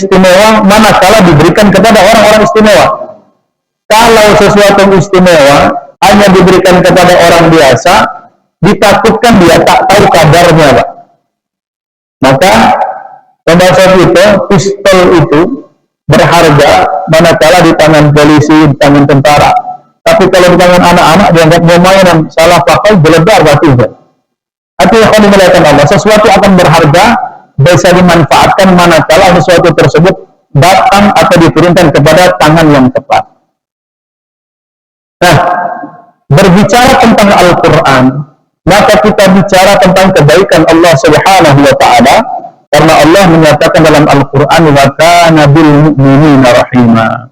istimewa manakala diberikan kepada orang-orang istimewa. Kalau sesuatu istimewa hanya diberikan kepada orang biasa, ditakutkan dia tak tahu kadarnya, Pak. Maka pada saat itu pistol itu berharga manakala di tangan polisi, di tangan tentara. Tapi kalau di tangan anak-anak dianggap mainan, salah pakai gelebar batunya. Artinya kalau dimuliakan Allah, sesuatu akan berharga bisa dimanfaatkan manakala sesuatu tersebut datang atau diturunkan kepada tangan yang tepat. Nah, berbicara tentang Al-Quran, maka kita bicara tentang kebaikan Allah Subhanahu wa Ta'ala, karena Allah menyatakan dalam Al-Quran, wa kana bil mu'minina rahima.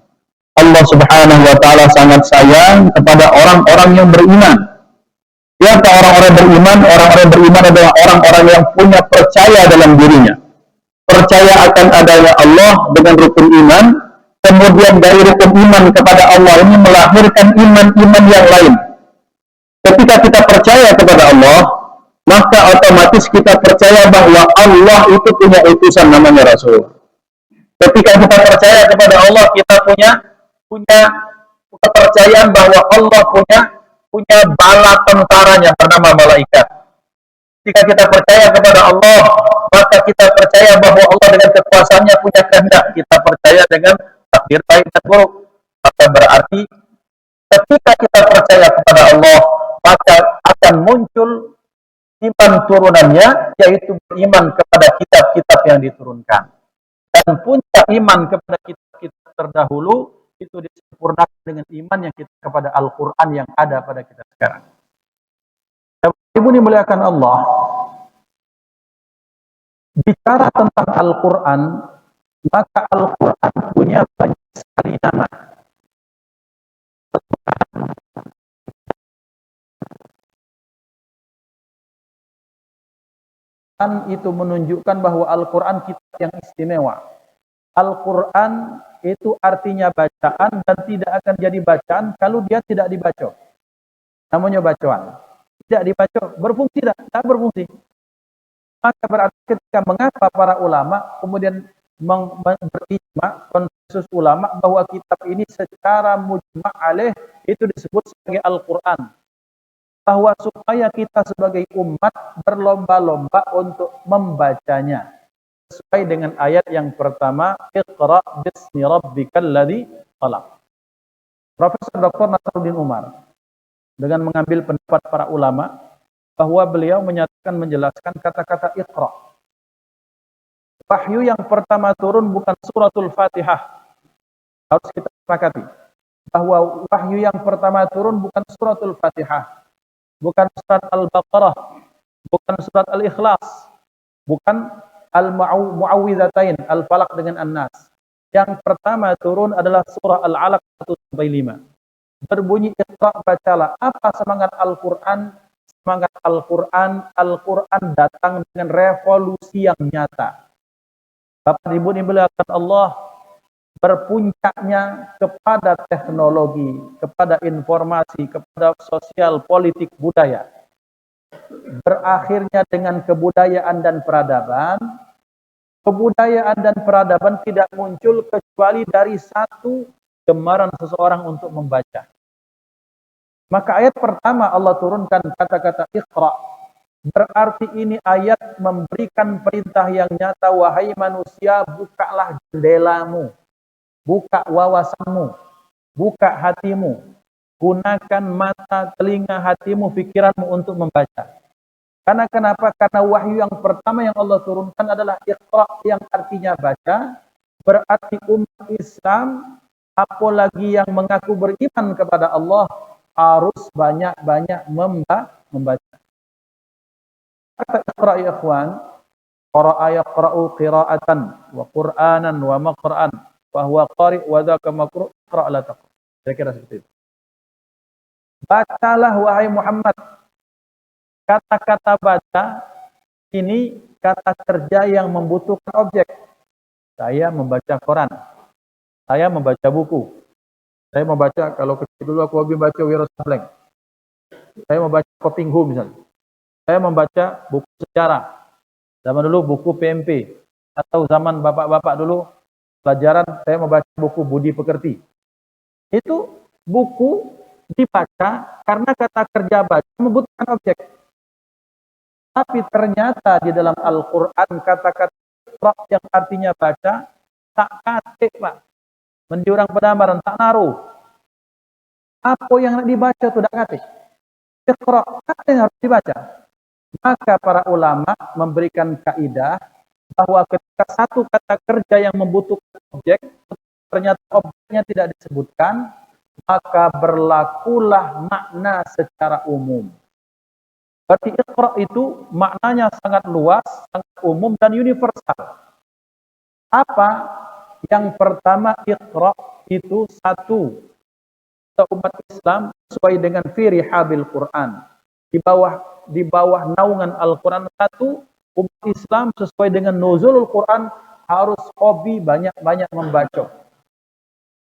Allah Subhanahu wa Ta'ala sangat sayang kepada orang-orang yang beriman. Siapa orang-orang beriman? Orang-orang beriman adalah orang-orang yang punya percaya dalam dirinya. Percaya akan adanya Allah dengan rukun iman, kemudian dari rukun iman kepada Allah ini melahirkan iman-iman yang lain. Ketika kita percaya kepada Allah, maka otomatis kita percaya bahwa Allah itu punya utusan namanya Rasul. Ketika kita percaya kepada Allah, kita punya kepercayaan bahwa Allah punya bala tentaranya bernama malaikat. Jika kita percaya kepada Allah, maka kita percaya bahwa Allah dengan kekuasaannya punya kehendak. Kita percaya dengan takdir baik dan buruk. Maka berarti ketika kita percaya kepada Allah, maka akan muncul iman turunannya, yaitu beriman kepada kitab-kitab yang diturunkan. Dan puncak iman kepada kitab-kitab terdahulu itu disempurnakan dengan iman yang kita kepada Al-Quran yang ada pada kita sekarang. Ibu dimuliakan Allah, bicara tentang Al-Quran, maka Al-Quran punya banyak sekali nama. Itu menunjukkan bahwa Al-Quran kitab yang istimewa. Al-Quran itu artinya bacaan dan tidak akan jadi bacaan kalau dia tidak dibaca. Namanya bacaan. Tidak dibaca, berfungsi tidak berfungsi. Maka berarti ketika mengapa para ulama kemudian berijma, konsensus ulama bahwa kitab ini secara mujma' alaih itu disebut sebagai Al-Quran. Bahwa supaya kita sebagai umat berlomba-lomba untuk membacanya sesuai dengan ayat yang pertama, Iqra bismi rabbikal ladzi khalaq. Profesor Dr. Nasruddin Umar dengan mengambil pendapat para ulama bahwa beliau menyatakan menjelaskan kata-kata Iqra. Wahyu yang pertama turun bukan suratul Fatihah. Harus kita sepakati bahwa wahyu yang pertama turun bukan suratul Fatihah, bukan surat Al-Baqarah, bukan surat Al-Ikhlas, bukan Al-Mu'awwidhatain, Al-Falaq dengan An-Nas. Yang pertama turun adalah surah Al-Alaq 1-5. Berbunyi Iqra, bacalah. Apa semangat Al-Quran? Semangat Al-Quran datang dengan revolusi yang nyata. Bapak Ibu dimuliakan Allah, berpuncaknya kepada teknologi, kepada informasi, kepada sosial, politik, budaya. Berakhirnya dengan kebudayaan dan peradaban. Kebudayaan dan peradaban tidak muncul kecuali dari satu gemaran seseorang untuk membaca. Maka ayat pertama Allah turunkan kata-kata Iqra. Berarti ini ayat memberikan perintah yang nyata, wahai manusia, bukalah jendelamu, buka wawasanmu, buka hatimu, gunakan mata, telinga, hatimu, pikiranmu untuk membaca. Karena kenapa? Karena wahyu yang pertama yang Allah turunkan adalah Iqra, yang artinya baca. Berarti umat Islam, apalagi yang mengaku beriman kepada Allah, harus banyak-banyak membaca. Kata Iqra ya ikhwan, qara'a yaqra'u qira'atan wa qur'anan wa maqra'an wa huwa qari' wa dzaka maqru' iqra' la taqra'. Saya kira seperti itu. Bacalah wahai Muhammad. Kata-kata baca ini kata kerja yang membutuhkan objek. Saya membaca koran. Saya membaca buku. Saya membaca, kalau kecil dulu aku hobi baca Wiro Sableng. Saya membaca Kopinghu misalnya. Saya membaca buku sejarah. Zaman dulu buku PMP. Atau zaman bapak-bapak dulu pelajaran saya membaca buku Budi Pekerti. Itu buku dibaca karena kata kerja baca membutuhkan objek. Tapi ternyata di dalam Al-Quran kata-kata Iqra yang artinya baca tak kate, Pak. Menjurang penamaran tak naruh. Apa yang dibaca itu tak kate. Iqra, kata yang harus dibaca. Maka para ulama memberikan kaidah bahwa ketika satu kata kerja yang membutuhkan objek, ternyata objeknya tidak disebutkan, maka berlakulah makna secara umum. Berarti Iqra itu maknanya sangat luas, sangat umum dan universal. Apa? Yang pertama, Iqra itu satu, umat Islam sesuai dengan firihabil Quran. Di bawah naungan Al-Quran. Satu, umat Islam sesuai dengan nuzulul Quran harus hobi banyak-banyak membaca.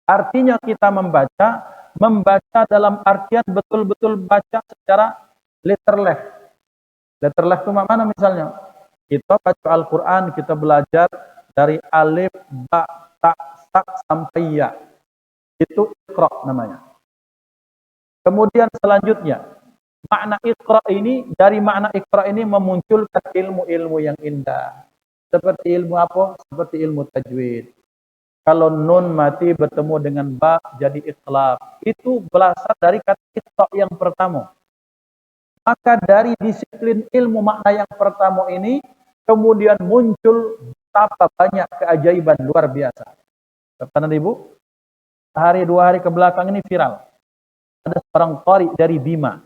Artinya kita membaca dalam artian betul-betul baca secara letterless. Letterless itu mana misalnya? Kita baca Al-Quran, kita belajar dari alif, ba, ta, sa, sampai ya. Itu Iqra namanya. Kemudian selanjutnya, makna Iqra ini, dari makna Iqra ini memunculkan ilmu-ilmu yang indah. Seperti ilmu apa? Seperti ilmu tajwid. Kalau nun mati bertemu dengan ba jadi iqlab. Itu berasal dari kata Iqra yang pertama. Maka dari disiplin ilmu makna yang pertama ini, kemudian muncul betapa banyak keajaiban luar biasa. Kata Ibu, sehari 2 hari ke belakang ini viral. Ada seorang qari dari Bima,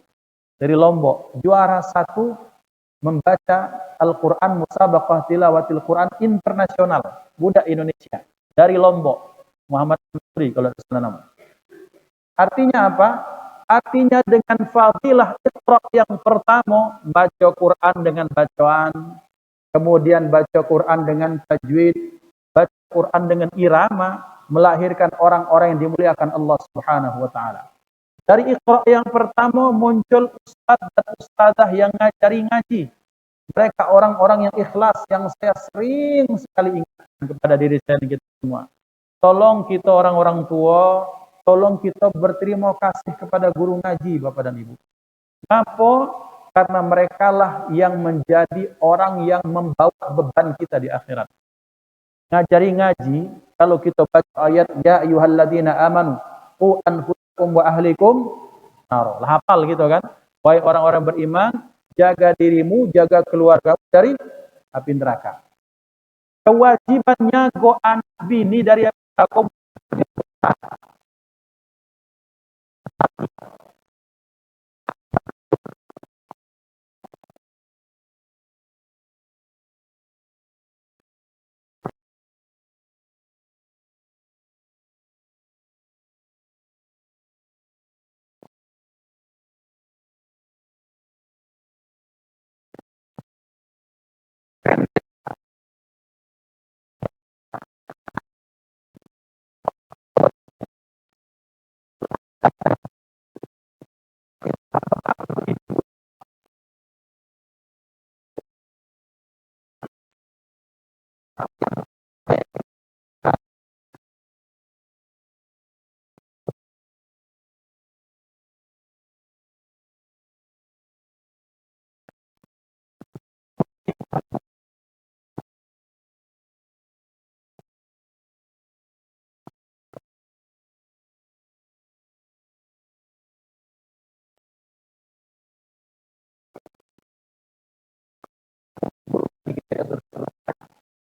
dari Lombok, juara 1 membaca Al-Quran, musabaqah tilawatil Quran internasional, budak Indonesia, dari Lombok, Muhammad Nuri kalau ada nama. Artinya apa? Artinya dengan fadilah Iqra yang pertama, baca Quran dengan bacaan, kemudian baca Quran dengan tajwid, baca Quran dengan irama, melahirkan orang-orang yang dimuliakan Allah Subhanahu wa taala. Dari Iqra yang pertama muncul ustaz dan ustazah yang ngajari ngaji. Mereka orang-orang yang ikhlas, yang saya sering sekali ingatkan kepada diri saya dan kita semua. Tolong kita orang-orang tua, tolong kita berterima kasih kepada guru ngaji, Bapak dan Ibu. Kenapa? Karena mereka lah yang menjadi orang yang membawa beban kita di akhirat. Ngajari ngaji, kalau kita baca ayat ya ayyuhalladzina amanu qu anfusakum wa ahlikum nar. Hafal gitu kan? Wahai orang-orang beriman, jaga dirimu, jaga keluarga dari api neraka. Kewajibannya go anak bini dari kaum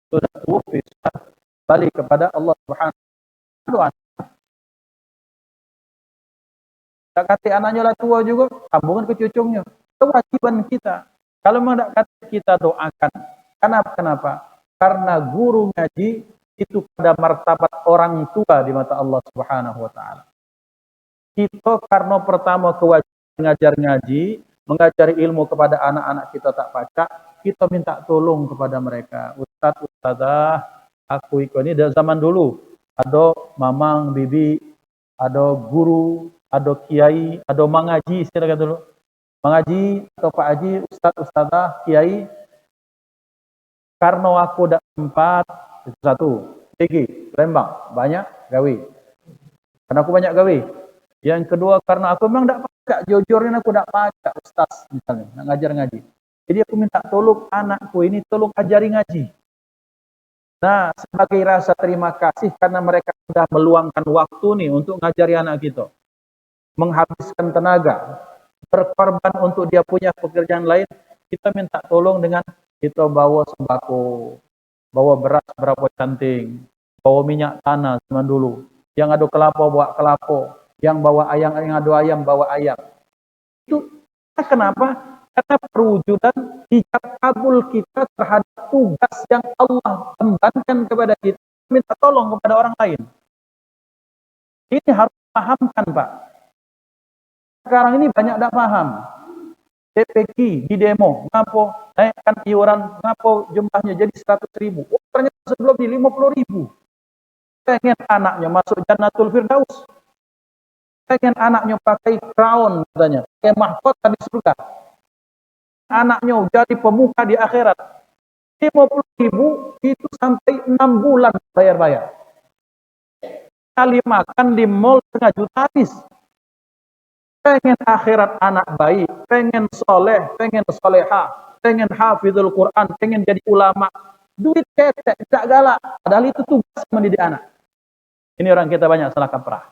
sudah tuwfi, balik kepada Allah Subhanahu wa taala. Tak kata anaknya lah tua juga, sambungan ke cucunya. Kewajiban kita. Kalau memang tak kata kita doakan. Kenapa? Karena guru ngaji itu pada martabat orang tua di mata Allah Subhanahu wa taala. Kita karena pertama kewajiban mengajar ngaji, mengajari ilmu kepada anak-anak kita tak baca, kita minta tolong kepada mereka. Ustaz, ustazah, aku ini dari zaman dulu. Ada mamang, bibi, ada guru, ada kiai, ada mangaji, istilah dulu. Mangaji atau Pak Haji, Ustaz, ustazah, kiai. Karena aku tidak sempat, itu satu. PG, Lembang, banyak gawe. Karena aku banyak gawe. Yang kedua karena aku memang tidak pacak, jujurnya aku tidak pacak ustaz misalnya, nak ngajar ngaji. Jadi aku minta tolong anakku ini tolong ajari ngaji. Nah, sebagai rasa terima kasih karena mereka sudah meluangkan waktu nih untuk ngajari anak kita. Menghabiskan tenaga, berkorban untuk dia punya pekerjaan lain, kita minta tolong dengan kita bawa sembako, bawa beras berapa canting, bawa minyak tanah zaman dulu. Yang ada kelapa bawa kelapa, yang bawa ayam, yang ada ayam bawa ayam. Itu kenapa? Karena perwujudan hijab kabul kita terhadap tugas yang Allah embankan kepada kita, minta tolong kepada orang lain. Ini harus dipahamkan, Pak. Sekarang ini banyak tidak paham. TPQ di demo, ngapo naikkan iuran, ngapo jumlahnya jadi 100.000. Oh, ternyata sebelumnya 50.000. Pengen anaknya masuk Jannatul Firdaus. Pengen anaknya pakai crown katanya, pakai mahkota di surga. Anaknya jadi pemuka di akhirat. 50.000 itu sampai 6 bulan bayar-bayar. Kali makan di mall 1,5 juta habis. Pengen akhirat anak baik, pengen soleh, pengen soleha, pengen hafizul Quran, pengen jadi ulama. Duit ketek, tidak galak. Padahal itu tugas mendidik anak. Ini orang kita banyak salah kaprah.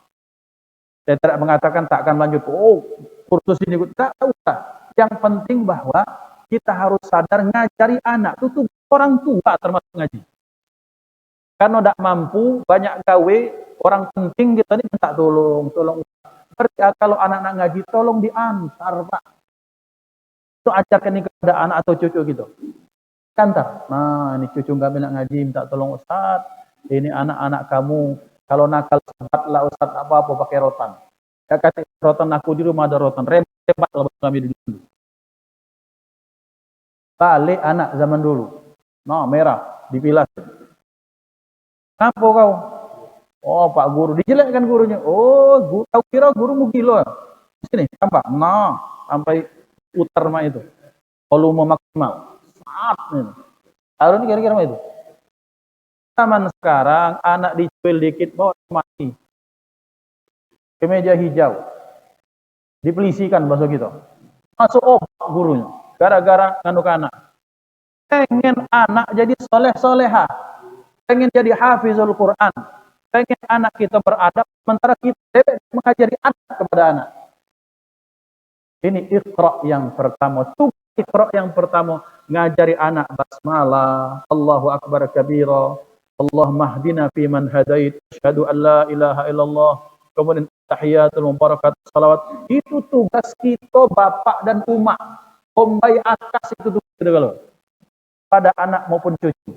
Saya tidak mengatakan tak akan lanjut. Oh, kursus ini tak usah. Yang penting bahwa kita harus sadar ngajari anak itu tuh orang tua termasuk ngaji. Karena tidak mampu, banyak gawe, orang penting kita ini minta tolong. Berarti kalau anak-anak ngaji tolong diantar, Pak. Itu ajarkan ini kepada anak atau cucu gitu. Kantar. Nah, ini cucu kami nak ngaji minta tolong Ustaz. Ini anak-anak kamu kalau nakal sebatlah Ustaz apa-apa pakai rotan. Ya kata rotan aku di rumah ada rotan. Rebat lah kami dulu. Balik anak zaman dulu. Nah, merah dipilas. Kenapa kau? Oh, Pak Guru. Dijelekkan gurunya. Oh, guru, kau kira gurumu gila. Sini, tampak. Nah, sampai putar mah itu. Volume maksimal. Saat ini. Tahun ini kira-kira itu. Zaman sekarang, anak dicuil dikit, bawa mati. Kemeja hijau. Dipelisikan bahasa kita. Masuk obat gurunya. Gara-gara ngandung anak. Pengen anak jadi soleh-soleha. Pengen jadi hafizul Quran. Pengen anak kita beradab, sementara kita mengajari anak kepada anak. Ini iqra yang pertama. Tugas iqra yang pertama, ngajari anak basmalah, Allahu akbar kabira, Allahumma hdina fi man hadait, asyhadu an la ilaha illallah, kemudian tahiyatul mubarakat, salawat. Itu tugas kita bapak dan umat. Ombai atas itu tugas kita kalau pada anak maupun cucu.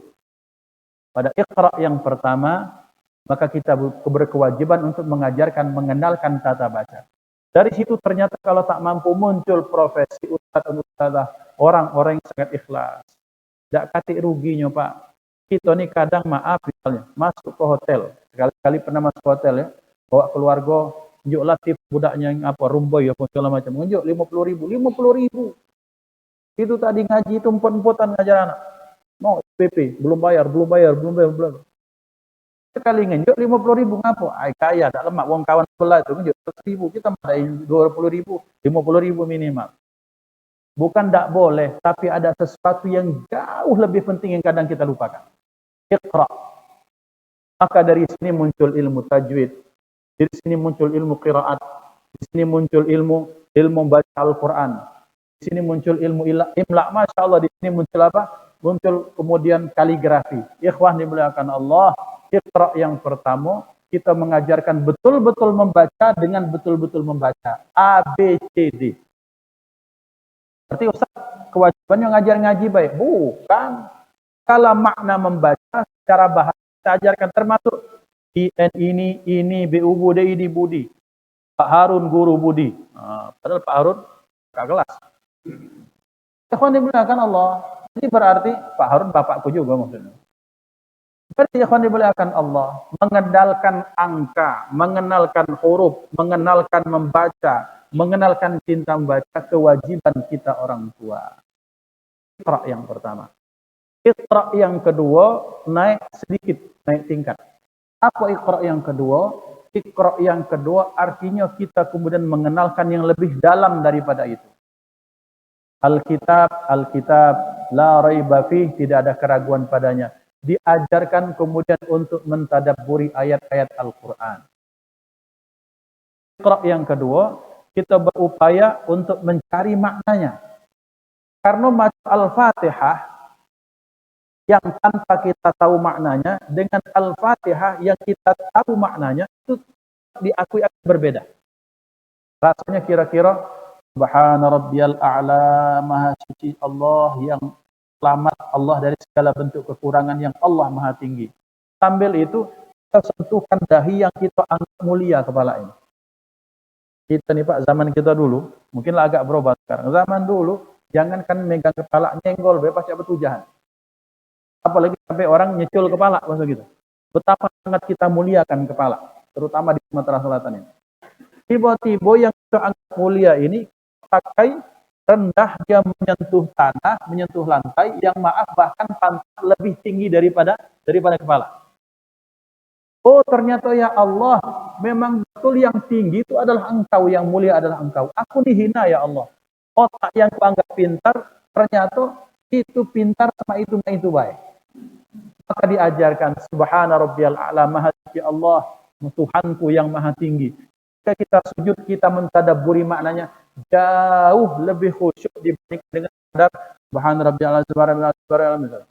Pada iqra yang pertama, maka kita berkewajiban untuk mengajarkan, mengenalkan tata baca. Dari situ ternyata kalau tak mampu muncul profesi ustaz dan ustazah, orang-orang yang sangat ikhlas. Tidak katik ruginya, Pak. Kita nih kadang maaf misalnya, masuk ke hotel. Sekali-kali pernah masuk ke hotel ya, bawa keluarga, unjuk latif budaknya yang apa, rumboy apa segala macam. Unjuk 50.000. Itu tadi ngaji itu empot-empotan ngajar anak. Mau SPP, belum bayar. Sekali ngenjuk 50.000 ngapo? Ai kaya tak lemak wong kawan sebelah itu ngenjuk 100.000, kita ada 20.000, 50.000 minimal. Bukan tak boleh, tapi ada sesuatu yang jauh lebih penting yang kadang kita lupakan. Iqra. Maka dari sini muncul ilmu tajwid, dari sini muncul ilmu qiraat, di sini muncul ilmu membaca Al-Qur'an, di sini muncul ilmu imla. Masya Allah, di sini muncul apa? Muncul kemudian kaligrafi. Ikhwan dimuliakan Allah. Iqra yang pertama, kita mengajarkan betul-betul membaca dengan betul-betul membaca. A, B, C, D. Berarti Ustaz, kewajibannya ngajar ngaji baik? Bukan. Kalau makna membaca secara bahasa kita ajarkan, termasuk IN ini, BU Budi, ID Budi. Pak Harun guru Budi. Padahal Pak Harun gak kelas. Ikhwan dimuliakan Allah. Jadi berarti Pak Harun bapakku juga maksudnya. Berarti ikhwan dimuliakan Allah, mengenalkan angka, mengenalkan huruf, mengenalkan membaca, mengenalkan cinta membaca, kewajiban kita orang tua. Iqra yang pertama. Iqra yang kedua naik sedikit, naik tingkat. Apa Iqra yang kedua? Iqra yang kedua artinya kita kemudian mengenalkan yang lebih dalam daripada itu. Alkitab, la raiba fih, tidak ada keraguan padanya. Diajarkan kemudian untuk mentadabburi ayat-ayat Al-Quran. Iqra yang kedua, kita berupaya untuk mencari maknanya. Karena macam Al-Fatihah, yang tanpa kita tahu maknanya, dengan Al-Fatihah yang kita tahu maknanya, itu diakui akan berbeda. Rasanya kira-kira, Subhana rabbiyal a'la, maha suci Allah yang selamat, Allah dari segala bentuk kekurangan, yang Allah maha tinggi. Sambil itu, kita sentuhkan dahi yang kita anggap mulia kepala ini. Kita nih Pak, zaman kita dulu, mungkinlah agak berubah sekarang. Zaman dulu, jangankan megang kepala, nyenggol, bebas ya betujahan. Apalagi sampai orang nyecul kepala, maksud gitu. Betapa sangat kita muliakan kepala, terutama di Sumatera Selatan ini. Tiba-tiba yang kita anggap mulia ini, pakai rendah, dia menyentuh tanah, menyentuh lantai, yang maaf bahkan pantat lebih tinggi daripada kepala. Oh ternyata ya Allah, memang betul yang tinggi itu adalah Engkau, yang mulia adalah Engkau. Aku dihina ya Allah. Otak yang kuanggap pintar, ternyata itu pintar sama itu baik. Maka diajarkan Subhana rabbiyal a'la, maha suci Allah, Tuhanku yang maha tinggi. Jika kita sujud, kita mentadabburi maknanya, jauh lebih khusyuk dibandingkan dengan sadar Subhana rabbiyal a'la, subhana rabbiyal a'la.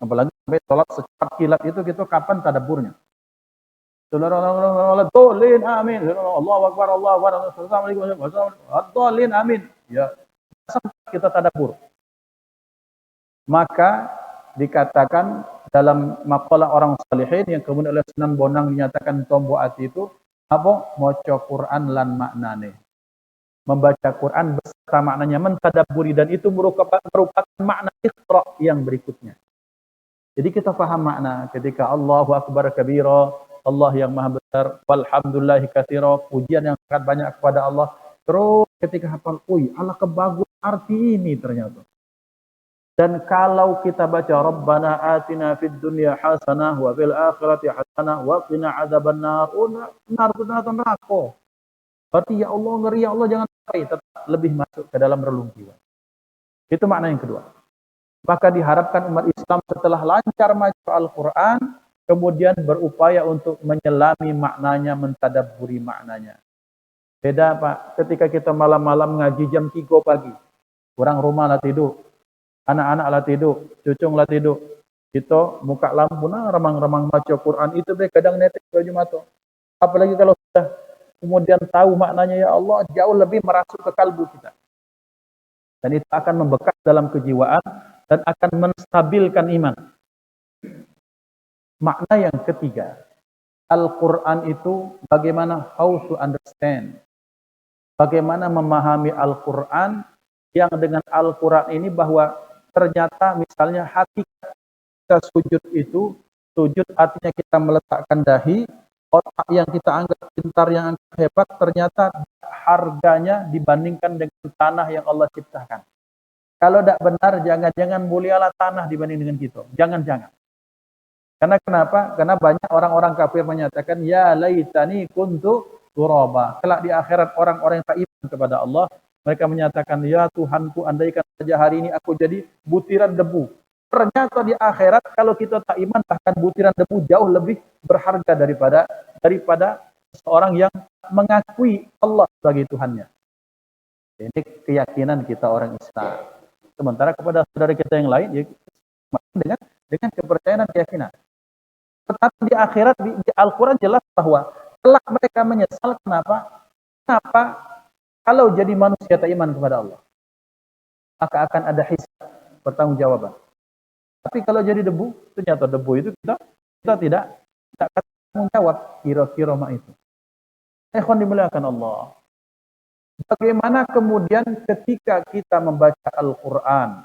Apalagi sampai sholat secepat kilat itu, kita kapan tadabburnya? Dolin amin. Allahu akbar, Allahu akbar. Assalamualaikum warahmatullahi wabarakatuh. Dolin amin. Ya, kita tadabbur. Maka dikatakan dalam maqalah orang salihin yang kemudian oleh Sunan Bonang dinyatakan tombo ati itu apa? Maca Quran lan maknane. Membaca Quran beserta maknanya, mentadabburi, dan itu merupakan makna Iqra yang berikutnya. Jadi kita paham makna ketika Allahu akbar kabira, Allah yang maha besar, walhamdulillahi katsira, pujian yang sangat banyak kepada Allah. Terus ketika hafal, Allah kebagus arti ini ternyata. Dan kalau kita baca Rabbana atina fid dunya hasanah wa fil akhirati hasanah wa qina adzabannar, neraka. Berarti ya Allah, ngeri ya Allah, jangan sampai, tetap lebih masuk ke dalam relung jiwa. Itu makna yang kedua. Maka diharapkan umat Islam setelah lancar baca Al-Quran, kemudian berupaya untuk menyelami maknanya, mentadabburi maknanya. Beda Pak, ketika kita malam-malam ngaji jam 3 pagi, orang rumah lah tidur, anak-anak lah tidur, cucung lah tidur, kita muka lampu remang-remang baca Quran, itu kadang netek baju mata. Apalagi kalau sudah kemudian tahu maknanya ya Allah, jauh lebih merasuk ke kalbu kita. Dan itu akan membekas dalam kejiwaan dan akan menstabilkan iman. Makna yang ketiga, Al-Quran itu bagaimana, how to understand. Bagaimana memahami Al-Quran, yang dengan Al-Quran ini bahwa ternyata misalnya hakikat kita sujud itu, sujud artinya kita meletakkan dahi, otak yang kita anggap pintar, yang anggap hebat, ternyata harganya dibandingkan dengan tanah yang Allah ciptakan. Kalau tidak benar, jangan-jangan mulialah tanah dibanding dengan kita. Jangan-jangan. Karena kenapa? Karena banyak orang-orang kafir menyatakan, ya laitani kuntu turaba. Kelak di akhirat orang-orang yang tak iman kepada Allah, mereka menyatakan, ya Tuhanku, andaikan saja hari ini aku jadi butiran debu. Ternyata di akhirat kalau kita tak iman, bahkan butiran debu jauh lebih berharga daripada seorang yang mengakui Allah sebagai Tuhannya. Ini keyakinan kita orang Islam. Sementara kepada saudara kita yang lain, ya, dengan kepercayaan dan keyakinan. Tetapi di akhirat, di Al-Quran jelas bahwa kelak mereka menyesal. Kenapa? Kenapa? Kalau jadi manusia tak iman kepada Allah, maka akan ada hisab, pertanggungjawaban. Tapi kalau jadi debu, ternyata debu itu kita tidak tanggung jawab kira-kira itu. Ikhwan dimuliakan Allah. Bagaimana kemudian ketika kita membaca Al-Quran,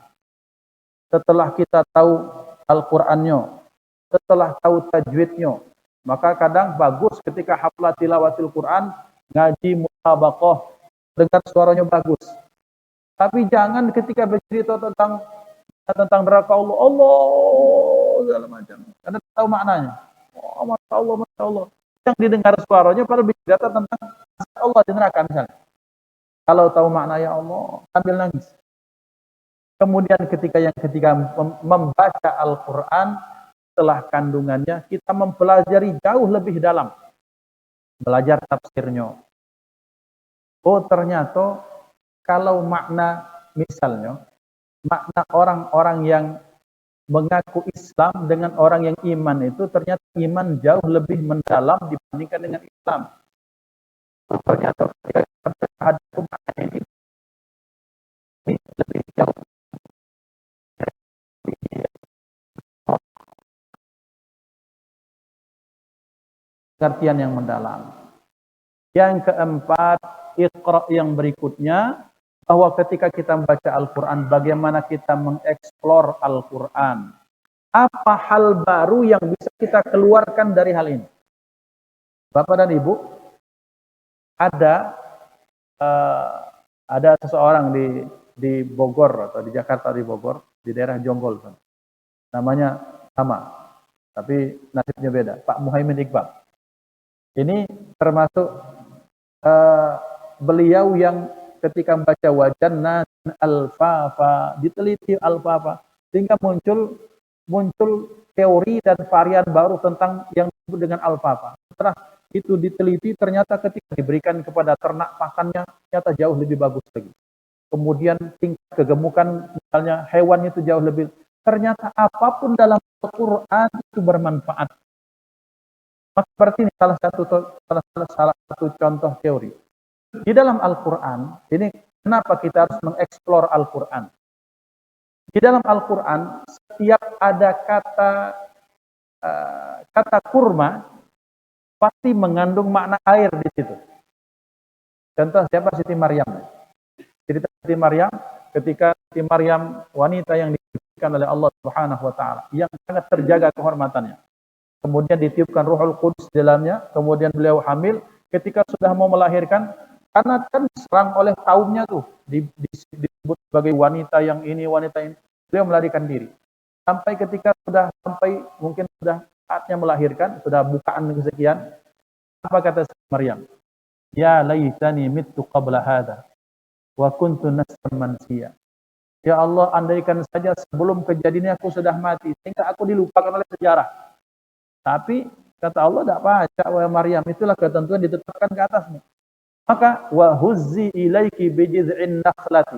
setelah kita tahu Al-Qurannya, setelah tahu tajwidnya, maka kadang bagus ketika hafal tilawatil Quran, ngaji mutabaqah, dengar suaranya bagus. Tapi jangan ketika bercerita tentang tentang neraka Allah, Allah segala macam. Karena tahu maknanya. Oh, masya Allah. Yang didengar suaranya pada bicara tentang Allah di neraka misalnya. Kalau tahu makna ya Allah, sambil nangis. Kemudian ketika membaca Al-Quran setelah kandungannya, kita mempelajari jauh lebih dalam. Belajar tafsirnya. Oh ternyata kalau makna misalnya, makna orang-orang yang mengaku Islam dengan orang yang iman itu ternyata iman jauh lebih mendalam dibandingkan dengan Islam. Ternyata ada makna ini lebih jauh. Pengertian yang mendalam. Yang keempat, Iqra yang berikutnya, bahwa ketika kita membaca Al-Quran, bagaimana kita mengeksplor Al-Quran. Apa hal baru yang bisa kita keluarkan dari hal ini? Bapak dan Ibu, ada seseorang di Bogor atau di Jakarta, di Bogor, di daerah Jonggol, namanya sama, tapi nasibnya beda, Pak Muhaimin Iqbal. Ini termasuk beliau yang ketika membaca wajanna al-fafa, diteliti al-fafa, sehingga muncul teori dan varian baru tentang yang disebut dengan al-fafa. Setelah itu diteliti, ternyata ketika diberikan kepada ternak pakannya, ternyata jauh lebih bagus lagi. Kemudian tingkat kegemukan misalnya hewan itu jauh lebih. Ternyata apapun dalam Al-Quran itu bermanfaat. Maka seperti ini salah satu contoh teori. Di dalam Al-Quran, ini kenapa kita harus mengeksplor Al-Quran. Di dalam Al-Quran, setiap ada kata kurma, pasti mengandung makna air di situ. Contoh siapa? Siti Maryam. Cerita Siti Maryam, ketika Siti Maryam wanita yang diberikan oleh Allah Subhanahu wa taala, yang sangat terjaga kehormatannya. Kemudian ditiupkan Ruhul Qudus dalamnya, kemudian beliau hamil, ketika sudah mau melahirkan, karena kan diserang oleh kaumnya tuh, disebut sebagai wanita yang ini, wanita ini, beliau melarikan diri. Sampai ketika mungkin sudah saatnya melahirkan, sudah bukaan kesekian, apa kata Maryam? Ya laitani mittu qabla hadha wa kuntu nasyan mansiya. Ya Allah, andaikan saja sebelum kejadian aku sudah mati, sehingga aku dilupakan oleh sejarah. Tapi kata Allah, tidak baca wahai Maryam, itulah ketentuan ditetapkan ke atasmu. Maka wa huzzi ilaiki bijiz'in nakhlati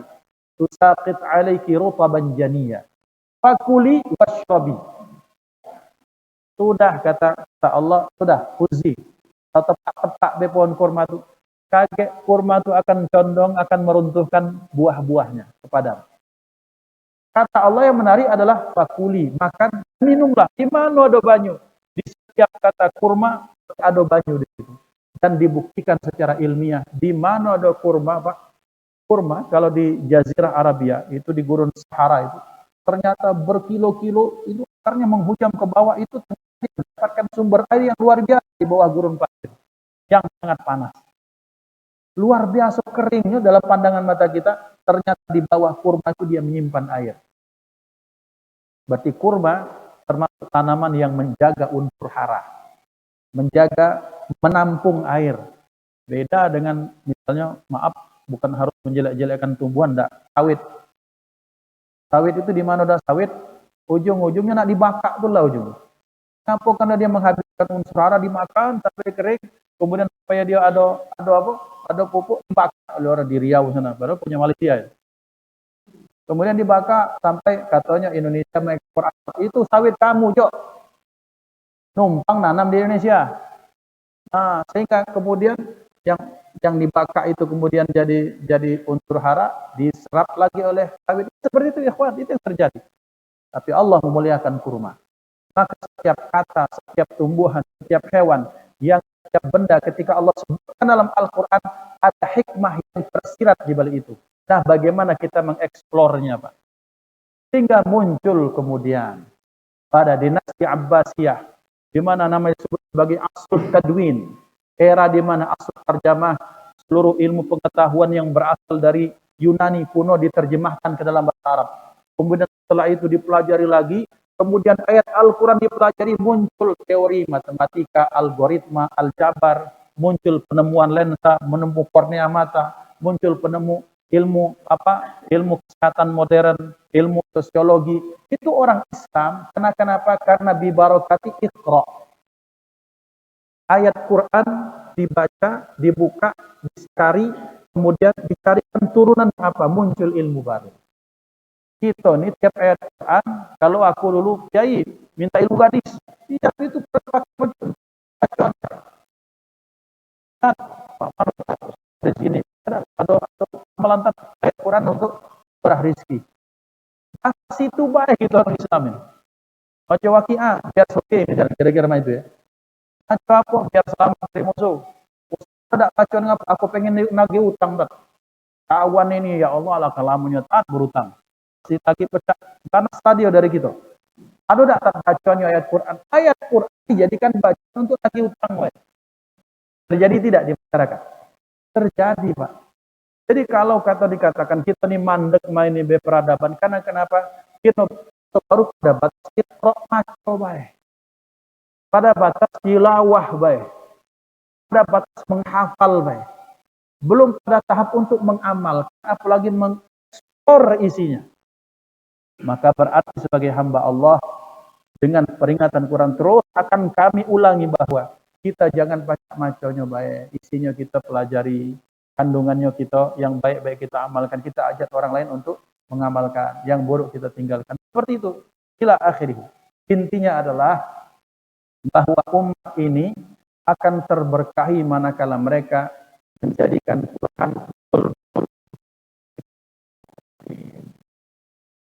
tusaqit alaiki rutaban janiyya fakuli washrabi. Sudah kata Allah, sudah huzzi, tepak be pohon kurma itu, kaget kurma itu akan condong, akan meruntuhkan buah-buahnya kepadamu. Kata Allah yang menarik adalah fakuli, makan, minumlah. Di mana ada banyu? Di setiap kata kurma ada banyu di situ. Dan dibuktikan secara ilmiah di mana ada kurma, Pak. Kurma kalau di Jazirah Arabia itu di gurun Sahara itu ternyata berkilo-kilo itu akarnya menghujam ke bawah, itu mendapatkan sumber air yang luar biasa di bawah gurun pasir yang sangat panas. Luar biasa keringnya dalam pandangan mata kita, ternyata di bawah kurma itu dia menyimpan air. Berarti kurma termasuk tanaman yang menjaga unsur hara, menjaga, menampung air. Beda dengan misalnya, maaf, bukan harus menjelek-jelekkan tumbuhan, enggak, sawit. Sawit itu di mana ada sawit, ujung-ujungnya nak dibakar tuh lah ujung. Kenapa? Karena dia menghabiskan unsur hara, dimakan sampai kering, kemudian supaya dia ada pupuk, dibakar oleh orang di Riau sana, baru punya Malaysia ya. Kemudian dibakar sampai katanya Indonesia mengekspor itu sawit kamu, Jok. Numpang nanam di Indonesia. Nah, sehingga kemudian yang dibakar itu kemudian jadi unsur hara, diserap lagi oleh sawit. Seperti itu, ikhwan, itu yang terjadi. Tapi Allah memuliakan kurma. Maka setiap kata, setiap tumbuhan, setiap hewan, setiap benda ketika Allah sebutkan dalam Al-Quran, ada hikmah yang tersirat di balik itu. Nah, bagaimana kita mengeksplornya, Pak? Sehingga muncul kemudian pada dinasti Abbasiyah, di mana namanya disebut sebagai Asrul Tadwin, era di mana asal terjemah seluruh ilmu pengetahuan yang berasal dari Yunani kuno diterjemahkan ke dalam bahasa Arab. Kemudian setelah itu dipelajari lagi, kemudian ayat Al-Quran dipelajari, muncul teori matematika, algoritma, aljabar, muncul penemuan lensa, menemu kornea mata, muncul penemu ilmu kesehatan modern, ilmu sosiologi. Itu orang Islam. Kenapa? Karena bibarokati Iqra. Ayat Quran dibaca, dibuka, dicari, kemudian dicarikan turunan apa? Muncul ilmu baru. Kita nih tiap ayat Quran, kalau aku dulu kiai minta ilmu gadis, tidak itu pakai bacaan. Di sini atau melantar ayat Quran untuk surah rizki. Asal itu baik itu orang Islam ini. Baca waqiah biar oke, misalnya kira-kira itu ya. Baca apa biar selamat dari musuh. Tidak baca ngapa? Aku pengen nagih utang tak. Kawan ini ya Allah ala kalamunya taat berutang. Si lagi pecah karena stadio dari kita. Ada tak bacanya ayat Quran? Ayat Quran dijadikan bacaan untuk nagih utang. Terjadi tidak di masyarakat? Terjadi, Pak. Jadi kalau dikatakan kita ini mandek main ini peradaban, karena kenapa? Kita baru pada batas Iqra maco baik. Pada batas tilawah baik. Pada batas menghafal baik. Belum pada tahap untuk mengamalkan, apalagi mengekspor isinya. Maka berarti sebagai hamba Allah, dengan peringatan Quran terus akan kami ulangi bahwa kita jangan baca maconya baik, isinya kita pelajari, kandungannya kita yang baik-baik kita amalkan, kita ajak orang lain untuk mengamalkan, yang buruk kita tinggalkan. Seperti itu. Ila akhirih. Intinya adalah bahwa umat ini akan terberkahi manakala mereka menjadikan Quran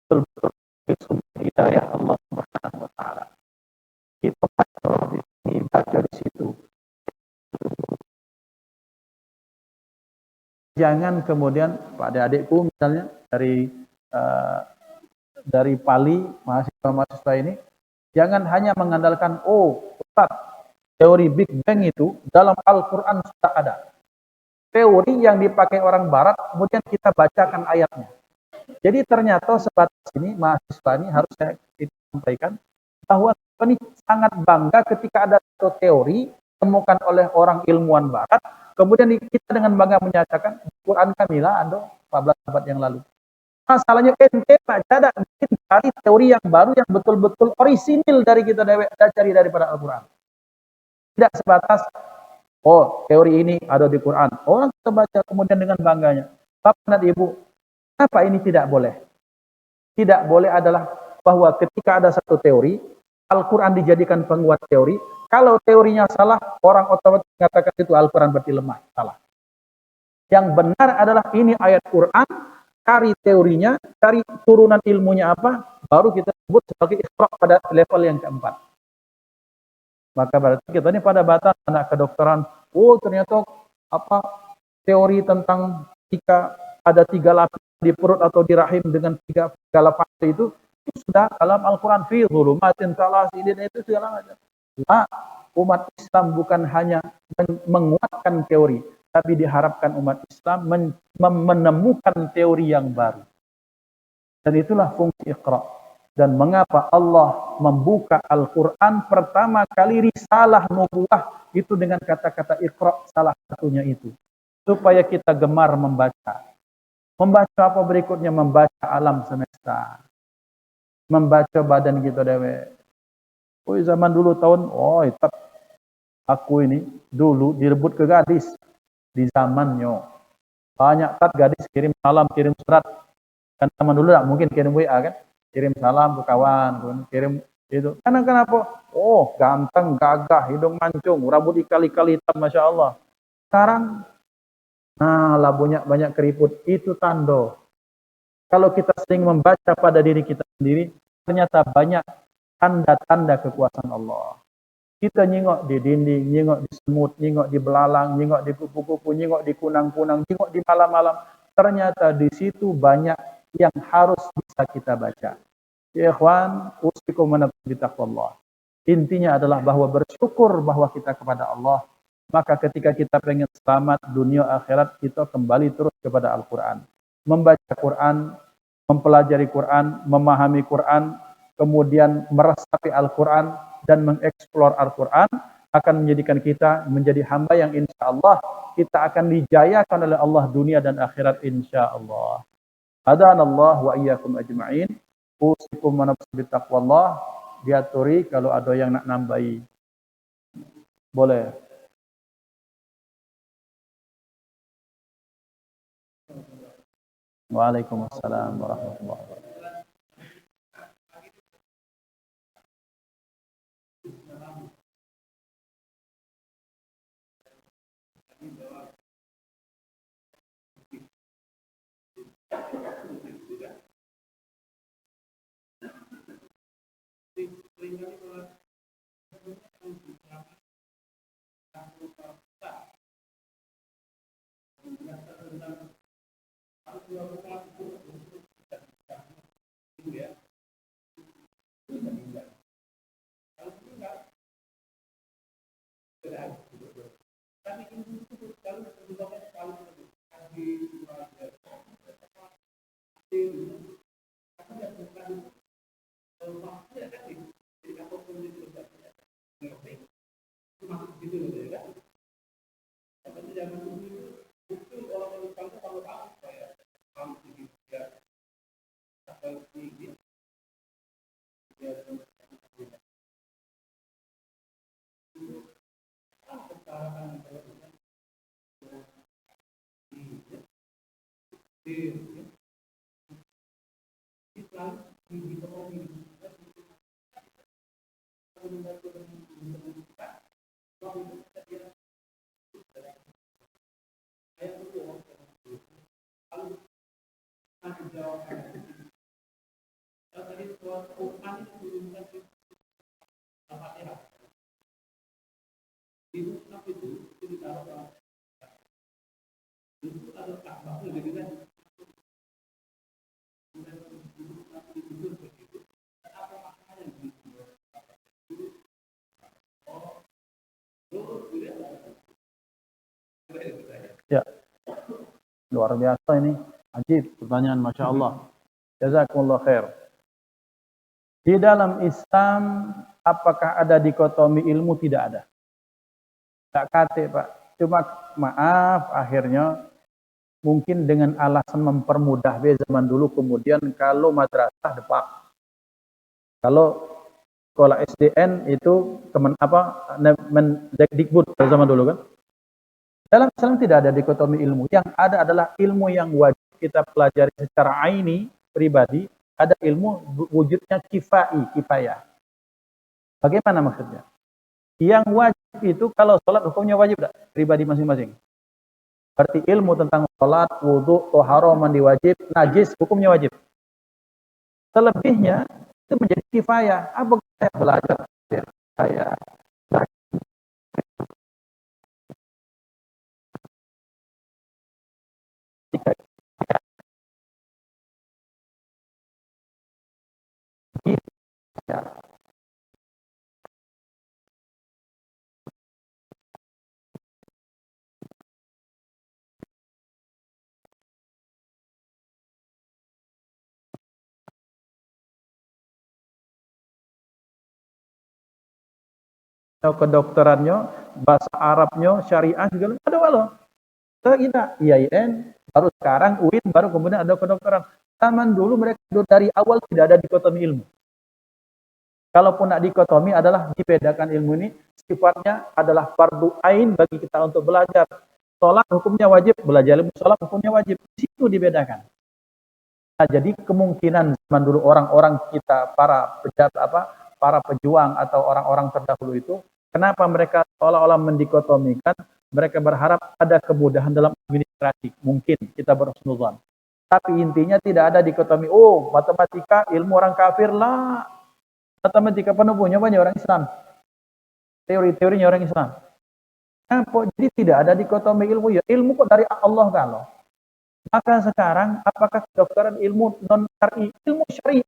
betul-betul hidayah Allah Subhanahu wa taala. Kita baca di situ. Jangan kemudian pada adikku misalnya dari Pali, mahasiswa-mahasiswa ini, jangan hanya mengandalkan Ustaz, teori Big Bang itu dalam Al-Quran sudah ada. Teori yang dipakai orang Barat, kemudian kita bacakan ayatnya. Jadi ternyata sebatas ini mahasiswa ini harus saya sampaikan bahwa ini sangat bangga ketika ada satu teori ditemukan oleh orang ilmuwan Barat, kemudian kita dengan bangga menyatakan Quran kamilah ada 14 abad yang lalu. Masalahnya ente baca dan cari teori yang baru yang betul-betul orisinil dari kita cari daripada Al-Quran. Tidak sebatas teori ini ada di Quran. Orang kita baca kemudian dengan bangganya. Bapak dan Ibu, kenapa ini tidak boleh? Tidak boleh adalah bahwa ketika ada satu teori, Al-Quran dijadikan penguat teori. Kalau teorinya salah, orang otomatis mengatakan itu Al-Quran berarti lemah. Salah. Yang benar adalah ini ayat Quran, cari teorinya, cari turunan ilmunya apa, baru kita sebut sebagai Iqra pada level yang keempat. Maka berarti kita ini pada batas anak kedokteran, ternyata teori tentang jika ada 3 lapis di perut atau di rahim dengan 3 lapis itu sudah dalam Al-Quran fi dzulumatin salasin itu segala macam. Nah, umat Islam bukan hanya menguatkan teori, tapi diharapkan umat Islam menemukan teori yang baru. Dan itulah fungsi Iqra. Dan mengapa Allah membuka Al-Quran pertama kali risalah nubuwah itu dengan kata-kata Iqra, salah satunya itu. Supaya kita gemar membaca. Membaca apa berikutnya? Membaca alam semesta. Membaca badan kita dewe. Zaman dulu aku ini dulu direbut ke gadis. Di zamannya banyak gadis kirim salam, kirim surat. Kan zaman dulu tak mungkin kirim WA kan, kirim salam ke kawan, kirim itu. Karena kenapa? Ganteng, gagah, hidung mancung, rambut dikali-kali hitam, masya Allah. Sekarang, lah banyak keriput. Itu tanda. Kalau kita sering membaca pada diri kita sendiri, ternyata banyak tanda-tanda kekuasaan Allah. Kita nyengok di dinding, nyengok di semut, nyengok di belalang, nyengok di kupu-kupu, nyengok di kunang-kunang, nyengok di malam-malam. Ternyata di situ banyak yang harus bisa kita baca. Ya ikhwan, usikum bitaqwallah. Intinya adalah bahwa bersyukur bahwa kita kepada Allah. Maka ketika kita pengen selamat dunia akhirat, kita kembali terus kepada Al-Quran. Membaca Quran mempelajari Quran, memahami Quran, kemudian meresapi Al-Quran dan mengeksplor Al-Quran akan menjadikan kita menjadi hamba yang insya Allah kita akan dijayakan oleh Allah dunia dan akhirat insya Allah. Hadanallah wa iyyakum ajma'in. Usikum wa nafsi bittaqwallah. Diaturi kalau ada yang nak nambahi. Boleh. Waalaikumsalam warahmatullahi wabarakatuh. Ya, luar biasa ini. Ajib pertanyaan, Masya Allah. Jazakumullah khair. Di dalam Islam, apakah ada dikotomi ilmu? Tidak ada. Tak kate, Pak. Cuma maaf, akhirnya mungkin dengan alasan mempermudah zaman dulu, kemudian kalau madrasah depak. Kalau sekolah SDN itu Mendikbud zaman dulu kan. Dalam Islam tidak ada dikotomi ilmu. Yang ada adalah ilmu yang wajib kita pelajari secara aini, pribadi. Ada ilmu wujudnya kifayah. Bagaimana maksudnya? Yang wajib itu kalau sholat hukumnya wajib tidak? Pribadi masing-masing. Berarti ilmu tentang sholat, wudhu, toharo, mandi wajib, najis, hukumnya wajib. Selebihnya itu menjadi kifayah. Apa saya belajar? Saya kedokterannya, bahasa Arabnya, syariah segala ada walau. Kita IAIN, baru sekarang UIN, baru kemudian ada kedokteran. Zaman dulu mereka dari awal tidak ada dikotomi ilmu. Kalaupun nak dikotomi adalah dibedakan ilmu ini sifatnya adalah fardu ain bagi kita untuk belajar. Salat hukumnya wajib, belajar ilmu salat hukumnya wajib. Di situ dibedakan. Nah, jadi kemungkinan zaman dulu orang-orang kita para pejuang atau orang-orang terdahulu itu, kenapa mereka seolah-olah mendikotomikan? Mereka berharap ada kemudahan dalam administrasi. Mungkin kita berhusnuzan. Tapi intinya tidak ada dikotomi. Oh, matematika ilmu orang kafir lah. Matematika penubuhnya banyak orang Islam. Teori-teorinya orang Islam. Nah, jadi tidak ada dikotomi ilmu. Ya, ilmu kok dari Allah kalau. Maka sekarang, apakah kedokteran ilmu non-syar'i? Ilmu syar'i.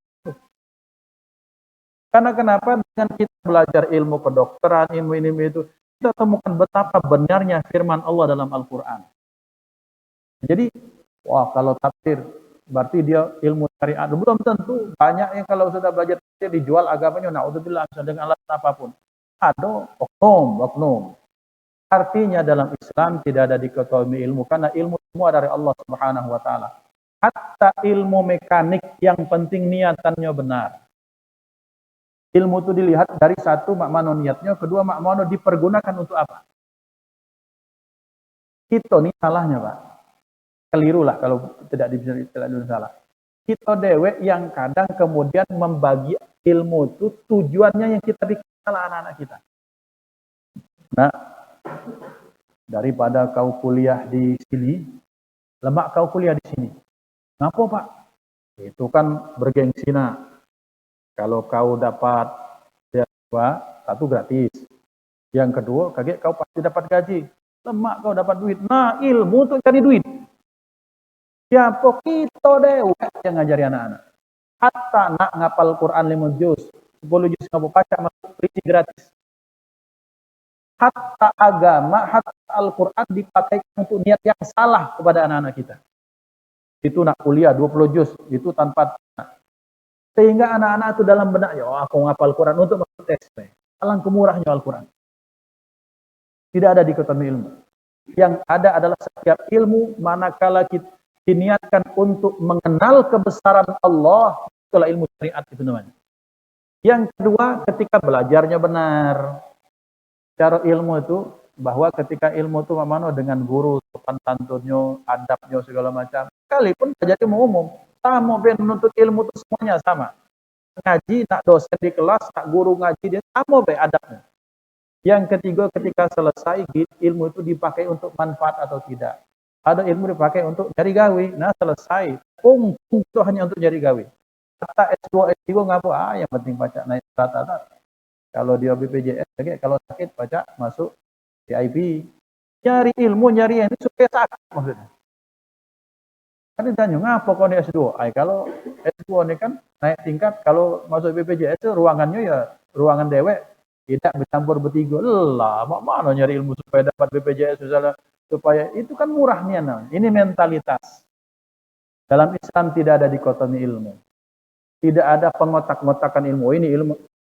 Karena kenapa? Dengan kita belajar ilmu kedokteran, ilmu itu, kita temukan betapa benarnya firman Allah dalam Al-Quran. Jadi, wah kalau tafsir, berarti dia ilmu syariat. Belum tentu, banyak yang kalau sudah belajar dijual agamanya, naudzubillah dengan alasan apapun. Ada oknum. Artinya dalam Islam tidak ada dikotomi ilmu, karena ilmu semua dari Allah Subhanahu wa taala. Hatta ilmu mekanik yang penting niatannya benar. Ilmu itu dilihat dari satu, makmano niatnya, kedua makmano dipergunakan untuk apa. Itu nih salahnya, Pak. Keliru lah kalau tidak salah. Kita dewek yang kadang kemudian membagi ilmu itu tujuannya yang kita bikin salah anak-anak kita. Nah, daripada kau kuliah di sini, lemak kau kuliah di sini. Ngapa, Pak? Itu kan bergengsi, nah. Kalau kau dapat beasiswa, satu gratis. Yang kedua, kaget kau pasti dapat gaji. Lemak kau dapat duit. Nah, ilmu untuk cari duit. Siapa kita dewek yang ngajari anak-anak. Hatta nak ngapal Quran 5 juz, 10 juz ngapal baca masuk free gratis. Hatta agama, hatta Al-Quran dipakai untuk niat yang salah kepada anak-anak kita. Itu nak kuliah 20 juz, itu tanpa sehingga anak-anak itu dalam benak, ya aku ngapal Quran untuk masuk SP. Alangkah murahnya Al-Quran. Tidak ada dikotomi ilmu. Yang ada adalah setiap ilmu manakala kita diniatkan untuk mengenal kebesaran Allah, itulah ilmu syariat itu namanya. Yang kedua, ketika belajarnya benar. Cara ilmu itu, bahwa ketika ilmu itu memang dengan guru, sopan santunnya, adabnya, segala macam. Sekalipun jadi umum, sama menuntut ilmu itu semuanya sama. Ngaji, nak dosen di kelas, nak guru ngaji, dia sama be adabnya. Yang ketiga, ketika selesai, ilmu itu dipakai untuk manfaat atau tidak. Ada ilmu dipakai untuk cari gawe. Nah, selesai. Itu hanya untuk cari gawe. Kata S2, S3 ngapa? Yang penting baca naik rata-rata. Kalau dia BPJS, kalau sakit baca masuk VIP. Nyari ilmu, nyari ini supaya sakit maksudnya. Kan ditanya, ngapa kau ini S2? Kalau S2 ini kan naik tingkat, kalau masuk BPJS itu ruangannya ya ruangan dewek, tidak bercampur bertiga. Lah, mana nyari ilmu supaya dapat BPJS misalnya, supaya itu kan murah nih. Ini mentalitas. Dalam Islam tidak ada dikotomi ilmu. Tidak ada pengotak-ngotakan ilmu. Ini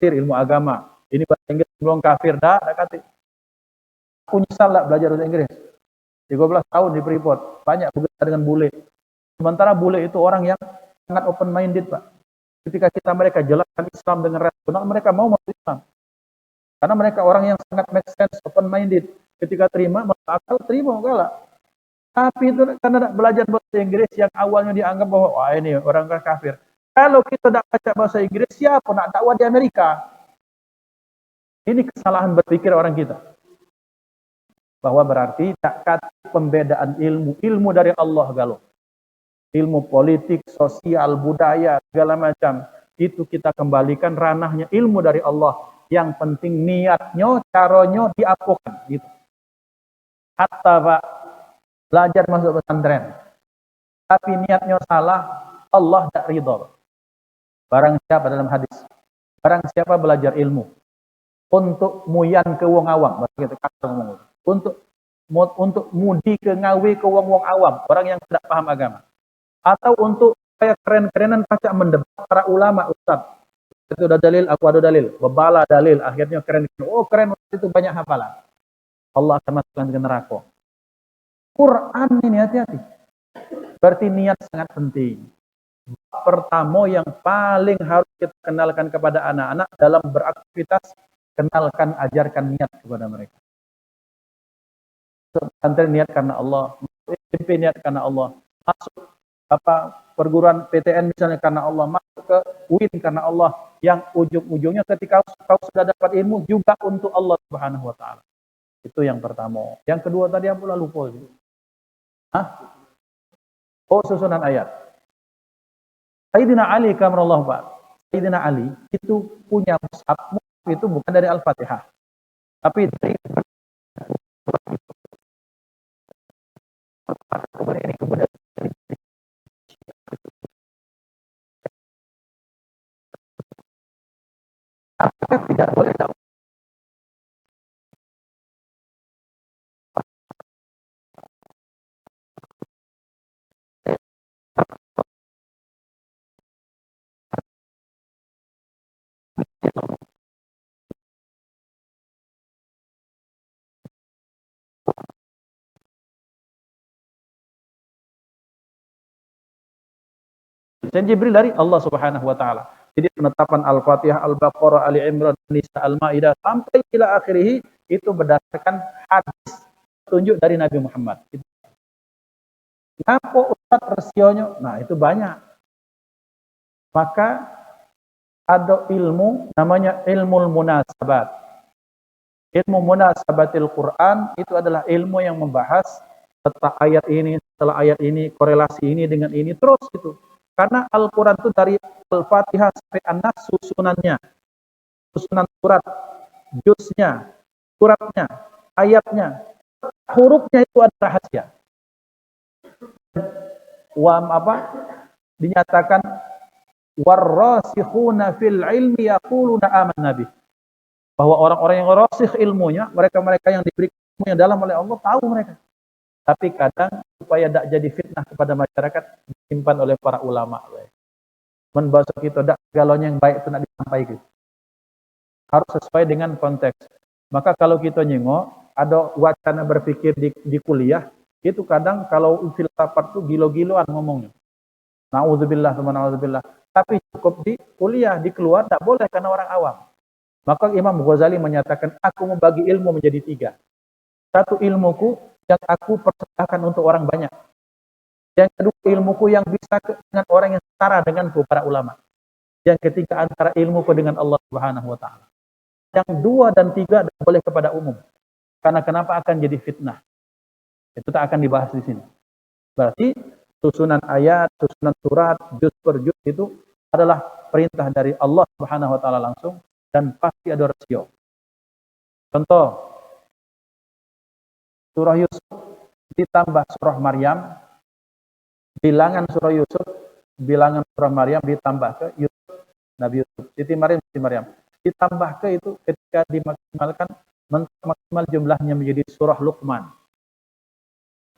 ilmu agama. Ini bahasa Inggris belum kafir. Dah kata. Aku nyesal lah belajar bahasa Inggris. 13 tahun di Freeport. Banyak bekerja dengan bule. Sementara bule itu orang yang sangat open minded, Pak. Ketika mereka jelaskan Islam dengan rasional, mereka mau masuk Islam. Karena mereka orang yang sangat make sense, open minded. Ketika terima, masuk akal, terima enggak lah. Tapi itu karena belajar bahasa Inggris yang awalnya dianggap bahwa wah ini orang kafir. Kalau kita tidak baca bahasa Inggris, siapa nak dakwah di Amerika? Ini kesalahan berpikir orang kita. Bahwa berarti tak pembedaan ilmu dari Allah galuh. Ilmu politik, sosial, budaya, segala macam. Itu kita kembalikan ranahnya ilmu dari Allah. Yang penting niatnya, caranya diapukan. Gitu. Hatta Pak, belajar masuk pesantren. Tapi niatnya salah, Allah tak ridho. Barang siapa dalam hadis. Barang siapa belajar ilmu. Untuk muyan ke wong awam. Untuk mudi ke ngawe ke wong awam. Orang yang tidak paham agama. Atau untuk kayak keren-kerenan pacak mendebat para ulama, ustaz. Itu ada dalil, aku ada dalil. Bebala dalil, akhirnya keren. Oh keren, itu banyak hafalan. Allah akan masukkan ke neraka. Quran ini hati-hati. Berarti niat sangat penting. Pertama yang paling harus kita kenalkan kepada anak-anak dalam beraktivitas, kenalkan, ajarkan niat kepada mereka. Pesantren niat karena Allah, SMP niat karena Allah, masuk perguruan PTN misalnya karena Allah, masuk ke UIN karena Allah, yang ujung-ujungnya ketika kau sudah dapat ilmu juga untuk Allah Subhanahu wa taala. Itu yang pertama. Yang kedua tadi yang pula lupa. Oh, susunan ayat. Sayyidina Ali kamarallahu Pak. Sayyidina Ali itu punya mushaf itu bukan dari Al-Fatihah. Tapi dari tidak boleh tahu. Dan Jibril dari Allah Subhanahu wa taala. Jadi penetapan Al-Fatihah, Al-Baqarah, Ali Imran, Nisa, Al-Maidah sampai ila akhirih itu berdasarkan hadis tunjuk dari Nabi Muhammad. Kenapa Ustaz rasionya? Nah, itu banyak. Maka ada ilmu namanya ilmu munasabat. Ilmu munasabatil Quran itu adalah ilmu yang membahas letak ayat ini, setelah ayat ini, korelasi ini dengan ini, terus itu. Karena Al-Quran itu dari Al-Fatihah sampai An-Nas susunannya, susunan surat, juznya, suratnya, ayatnya, hurufnya itu ada rahasia. Dinyatakan warrasikhuna fil ilmi yaquluna amanna bih. Bahwa orang-orang yang rasikh ilmunya, mereka-mereka yang diberi ilmu yang dalam oleh Allah, tahu mereka. Tapi kadang supaya tidak jadi fitnah kepada masyarakat disimpan oleh para ulama. Membahas kita tidak galaunya yang baik itu nak disampaikan. Harus sesuai dengan konteks. Maka kalau kita nyengok, ada wacana berpikir di kuliah, itu kadang kalau filsafat itu gilo-giloan ngomongnya. Na'udzubillah, na'udzubillah. Tapi cukup di kuliah, di keluar tidak boleh karena orang awam. Maka Imam Ghazali menyatakan, aku membagi ilmu menjadi 3. Satu, ilmuku yang aku persembahkan untuk orang banyak. Yang kedua, ilmuku yang bisa dengan orang yang setara denganku, para ulama. Yang ketiga, antara ilmuku dengan Allah Subhanahu wa taala. Yang 2 dan 3 tidak boleh kepada umum. Karena kenapa akan jadi fitnah? Itu tak akan dibahas di sini. Berarti susunan ayat, susunan surat, juz per juz itu adalah perintah dari Allah Subhanahu wa taala langsung dan pasti ada rasio. Contoh, surah Yusuf ditambah surah Maryam, bilangan surah Yusuf, bilangan surah Maryam ditambah ke Yusuf, Nabi Yusuf, Siti Maryam, ditambah ke itu ketika dimaksimalkan, maksimal jumlahnya menjadi surah Luqman.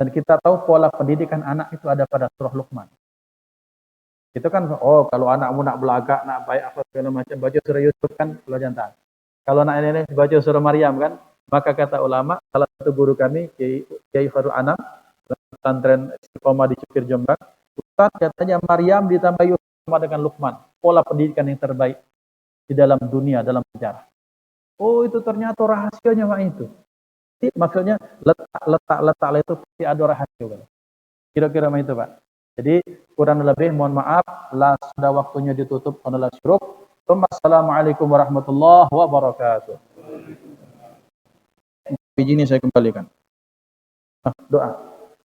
Dan kita tahu pola pendidikan anak itu ada pada surah Luqman. Itu kan, kalau anakmu nak belagak, nak baik apa segala macam, baca surah Yusuf kan kalau jantan. Kalau anak ini baca surah Maryam kan, maka kata ulama, salah satu guru kami, Kiai Farul Anam, pesantren Istiqomah di Cukir Jombang, Ustaz katanya Maryam ditambah Yusuf sama dengan Luqman, pola pendidikan yang terbaik di dalam dunia, dalam sejarah. Oh, itu ternyata rahasianya Pak itu. Jadi, maksudnya letak itu pasti ada rahasia. Kira-kira itu Pak. Jadi kurang lebih mohon maaf, sudah waktunya ditutup adalah syuruk. Assalamualaikum warahmatullahi wabarakatuh. Biji ini saya kembalikan. Doa.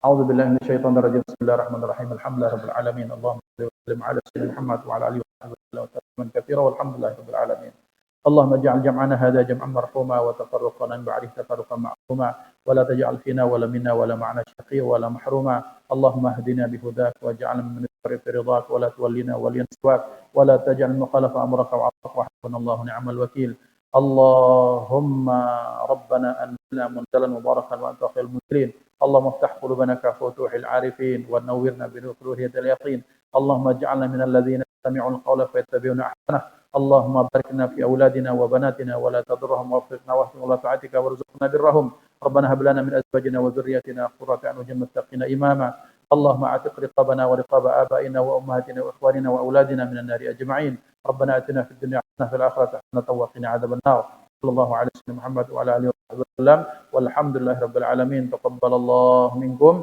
A'udzubillahi minasyaitonir rajim. Bismillahirrahmanirrahim. Alhamdulillahirabbil alamin. Allahumma shalli wa sallim ala sayyidina Muhammad wa ala alihi wa sahbihi katsira walhamdulillahirabbil alamin. اللهم اجعل جمعنا هذا جمعا مرحوما وتفرقنا من بعده تفرقا معصوما ولا تجعل فينا ولا منا ولا معنا شقيا ولا محروما اللهم اهدنا بهداك واجعلنا من في رضاك ولا تولنا وليا سواك ولا تجعل مخالف امرك وعصاك وحسبنا الله ونعم الوكيل اللهم ربنا انزلنا منزلا مباركا وانت خير المنزلين اللهم افتح قلوبنا كفتوح العارفين ونورنا بنور اليقين اللهم اجعلنا من الذين يستمعون القول فيتبعون احسنه اللهم بارك لنا في أولادنا وبناتنا ولا تضرهم ووفقنا واهدنا ولا طاعتك وارزقنا برهم ربنا هب لنا من أزواجنا وذرياتنا قرة أعين واجعلنا للمتقين إماما اللهم اعتق رقابنا ورقاب آبائنا وأمهاتنا وإخواننا وأولادنا من النار أجمعين ربنا آتنا في الدنيا حسنة في الآخرة حسنة وقنا عذاب النار صلى الله على سيدنا محمد وعلى آله وصحبه وسلم والحمد لله رب العالمين تقبل الله منكم.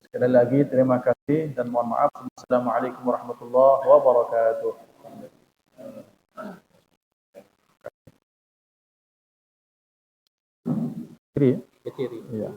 Sekali lagi terima kasih dan mohon maaf. Assalamualaikum warahmatullahi wabarakatuh. Kiri ya? Kiri. Iya.